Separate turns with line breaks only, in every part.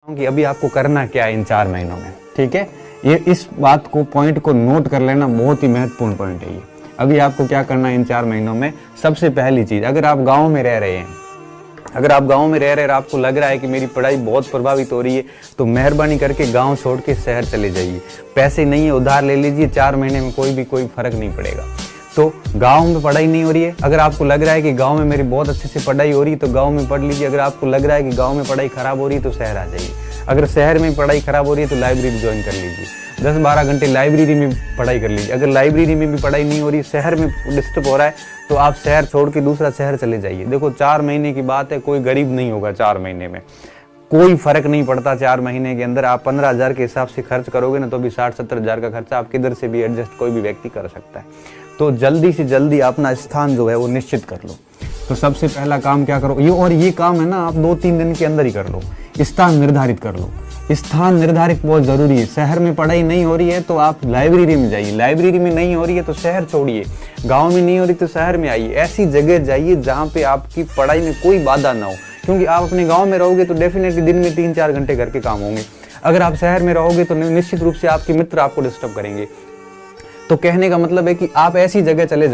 कि अभी आपको करना क्या है इन 4 महीनों में, ठीक है। ये इस बात को पॉइंट को नोट कर लेना, बहुत ही महत्वपूर्ण पॉइंट है ये। अभी आपको क्या करना है इन 4 महीनों में। सबसे पहली चीज, अगर आप गांव में रह रहे हैं, अगर आप गांव में रह रहे हैं और आपको लग रहा है कि मेरी पढ़ाई बहुत प्रभावित हो रही है, तो मेहरबानी करके गांव छोड़ के शहर चले जाइए। पैसे नहीं है, उधार ले लीजिए, 4 महीने में कोई फर्क नहीं पड़ेगा। तो गांव में पढ़ाई नहीं हो रही है, अगर आपको लग रहा है कि गांव में मेरी बहुत अच्छे से पढ़ाई हो रही है तो गांव में पढ़ लीजिए। अगर आपको लग रहा है कि गांव में पढ़ाई खराब हो रही है तो शहर आ जाइए। अगर शहर में पढ़ाई खराब हो रही है तो लाइब्रेरी ज्वाइन कर लीजिए, 10-12 घंटे लाइब्रेरी में पढ़ाई कर लीजिए। अगर लाइब्रेरी में भी पढ़ाई नहीं हो रही, शहर में डिस्टर्ब हो रहा है, तो आप शहर छोड़ के दूसरा शहर चले जाइए। देखो 4 महीने की बात है, कोई गरीब नहीं होगा 4 महीने में, कोई फर्क नहीं पड़ता। 4 महीने के अंदर आप 15,000 के हिसाब से खर्च करोगे ना, तो भी 60-70 हज़ार का खर्चा आप किधर से भी एडजस्ट कोई भी व्यक्ति कर सकता है। तो जल्दी से जल्दी अपना स्थान जो है वो निश्चित कर लो। तो सबसे पहला काम क्या करो, ये काम है ना, आप 2-3 दिन के अंदर ही कर लो। स्थान निर्धारित कर लो, स्थान निर्धारित बहुत जरूरी है। शहर में पढ़ाई नहीं हो रही है तो आप लाइब्रेरी में जाइए, लाइब्रेरी में नहीं हो रही है तो शहर छोड़िए, गांव में नहीं हो रही तो शहर में आइए। ऐसी जगह जाइए जहां पे आपकी पढ़ाई में कोई बाधा ना हो, क्योंकि आप अपने गांव में रहोगे तो डेफिनेटली दिन में 3-4 घंटे घर के काम होंगे। अगर आप शहर में रहोगे तो निश्चित रूप से आपके मित्र आपको डिस्टर्ब करेंगे। तो कहने का मतलब है कि आप ऐसी जगह चले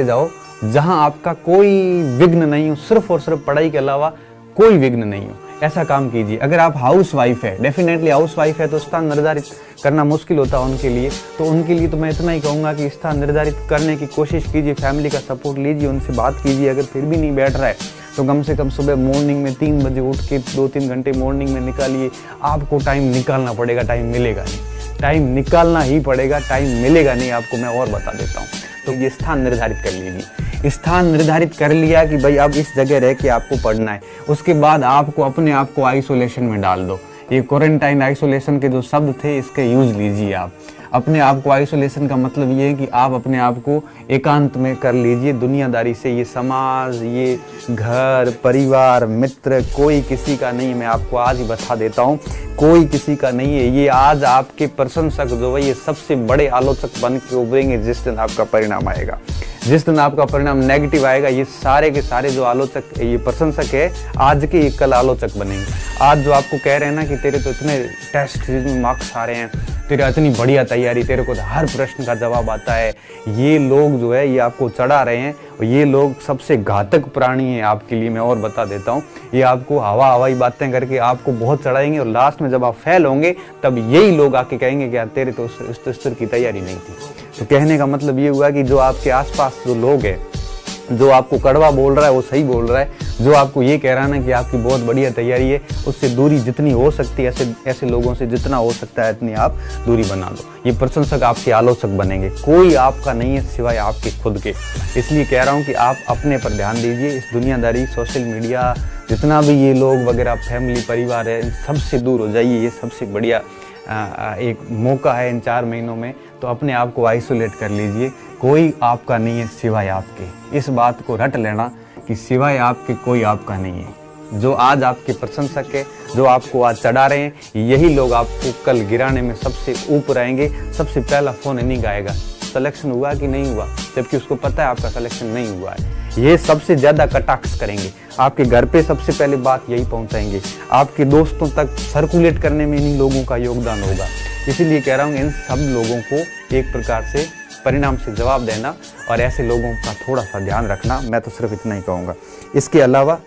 जाओ जहां आपका कोई विघ्न नहीं हो, सिर्फ और सिर्फ पढ़ाई के अलावा कोई विघ्न नहीं हो। ऐसा काम कीजिए। अगर आप हाउस वाइफ है, डेफिनेटली हाउस वाइफ है तो स्थान निर्धारित करना मुश्किल होता है उनके लिए, तो उनके लिए तो मैं इतना ही कहूँगा कि स्थान निर्धारित करने की कोशिश कीजिए, फैमिली का सपोर्ट लीजिए, उनसे बात कीजिए। अगर फिर भी नहीं बैठ रहा है तो कम से कम सुबह मॉर्निंग में 3 बजे उठ के 2-3 घंटे मॉर्निंग में निकालिए। आपको टाइम निकालना पड़ेगा, टाइम मिलेगा नहीं, टाइम निकालना ही पड़ेगा, टाइम मिलेगा नहीं आपको, मैं और बता देता हूँ। तो ये स्थान निर्धारित कर लीजिए। स्थान निर्धारित कर लिया कि भाई अब इस जगह रह के आपको पढ़ना है, उसके बाद आपको अपने आप को आइसोलेशन में डाल दो। ये क्वारंटाइन आइसोलेशन के जो शब्द थे इसके यूज लीजिए। आप अपने आप को, आइसोलेशन का मतलब ये है कि आप अपने आप को एकांत में कर लीजिए दुनियादारी से। ये समाज, ये घर परिवार मित्र कोई किसी का नहीं है, मैं आपको आज ही बता देता हूँ, कोई किसी का नहीं है। ये आज आपके प्रशंसक जो है ये सबसे बड़े आलोचक बन के उभरेंगे जिस दिन आपका परिणाम आएगा। जिस दिन आपका परिणाम नेगेटिव आएगा, ये सारे के सारे जो आलोचक, ये प्रशंसक है आज के, ये कल आलोचक बनेंगे। आज जो आपको कह रहे हैं ना कि तेरे तो इतने टेस्ट में मार्क्स आ रहे हैं, तेरा इतनी बढ़िया तैयारी, तेरे को हर प्रश्न का जवाब आता है, ये लोग जो है ये आपको चढ़ा रहे हैं। और ये लोग सबसे घातक प्राणी हैं आपके लिए, मैं और बता देता हूँ। ये आपको हवाई बातें करके आपको बहुत चढ़ाएंगे और लास्ट में जब आप फेल होंगे तब यही लोग आके कहेंगे कि यार तेरे तो उस स्तर की तैयारी नहीं थी। तो कहने का मतलब ये हुआ कि जो आपके आसपास जो लोग हैं, जो आपको कड़वा बोल रहा है वो सही बोल रहा है, जो आपको ये कह रहा है ना कि आपकी बहुत बढ़िया तैयारी है, उससे दूरी जितनी हो सकती है, ऐसे लोगों से जितना हो सकता है इतनी आप दूरी बना दो। ये प्रशंसक आपके आलोचक बनेंगे, कोई आपका नहीं है सिवाय आपके खुद के। इसलिए कह रहा हूँ कि आप अपने पर ध्यान दीजिए। इस दुनियादारी, सोशल मीडिया, जितना भी ये लोग वगैरह, फैमिली परिवार है, इन सबसे दूर हो जाइए। ये सबसे बढ़िया एक मौका है इन 4 महीनों में, तो अपने आप को आइसोलेट कर लीजिए। कोई आपका नहीं है सिवाय आपके। इस बात को रट लेना कि सिवाय आपके कोई आपका नहीं है। जो आज आपके प्रशंसक है, जो आपको आज चढ़ा रहे हैं, यही लोग आपको कल गिराने में सबसे ऊपर आएंगे। सबसे पहला फोन इन्हीं का आएगा, सिलेक्शन हुआ कि नहीं हुआ, जबकि उसको पता है आपका सिलेक्शन नहीं हुआ है। ये सबसे ज्यादा कटाक्ष करेंगे, आपके घर पे सबसे पहले बात यही पहुंचाएंगे, आपके दोस्तों तक सर्कुलेट करने में इन्हीं लोगों का योगदान होगा। इसीलिए कह रहा हूँ इन सब लोगों को एक प्रकार से परिणाम से जवाब देना और ऐसे लोगों का थोड़ा सा ध्यान रखना, मैं तो सिर्फ इतना ही कहूँगा। इसके अलावा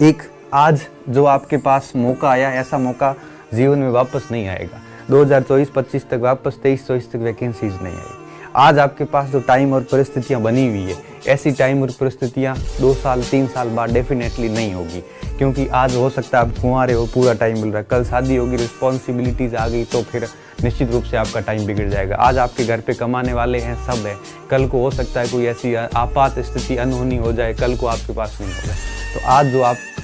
एक आज जो आपके पास मौका आया, ऐसा मौका जीवन में वापस नहीं आएगा। 2024-25 तक वापस 23-24 तक वैकेंसीज नहीं आई। आज आपके पास जो टाइम और परिस्थितियां बनी हुई है, ऐसी टाइम और परिस्थितियां 2 साल 3 साल बाद डेफिनेटली नहीं होगी। क्योंकि आज हो सकता है आप कुंवारे हो, पूरा टाइम मिल रहा है, कल शादी होगी, रिस्पॉन्सिबिलिटीज आ गई तो फिर निश्चित रूप से आपका टाइम बिगड़ जाएगा। आज आपके घर पे कमाने वाले हैं, सब है, कल को हो सकता है कोई ऐसी आपात स्थिति अनहोनी हो जाए, कल को आपके पास नहीं होगा। तो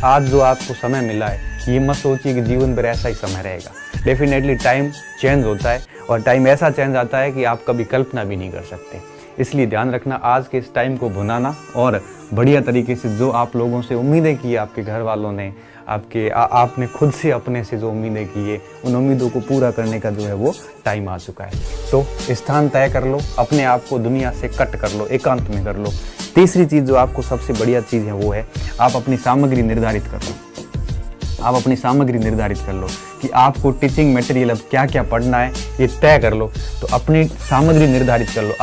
आज जो आपको समय मिला है, ये मत सोचिए कि जीवन भर ऐसा ही समय रहेगा। डेफिनेटली टाइम चेंज होता है और टाइम ऐसा चेंज आता है कि आप कभी कल्पना भी नहीं कर सकते। इसलिए ध्यान रखना, आज के इस टाइम को भुनाना और बढ़िया तरीके से जो आप लोगों से उम्मीदें की, आपके घर वालों ने, आपने खुद से अपने से जो उम्मीदें की है, उन उम्मीदों को पूरा करने का जो है वो टाइम आ चुका है। तो स्थान तय कर लो, अपने आप को दुनिया से कट कर लो, एकांत में कर लो। तीसरी चीज़ जो आपको सबसे बढ़िया चीज़ है वो है आप अपनी सामग्री निर्धारित कर लो। आप अपनी सामग्री निर्धारित कर लो कि आपको टीचिंग मटेरियल अब क्या क्या पढ़ना है, ये तय कर लो। तो अपनी सामग्री निर्धारित कर लो।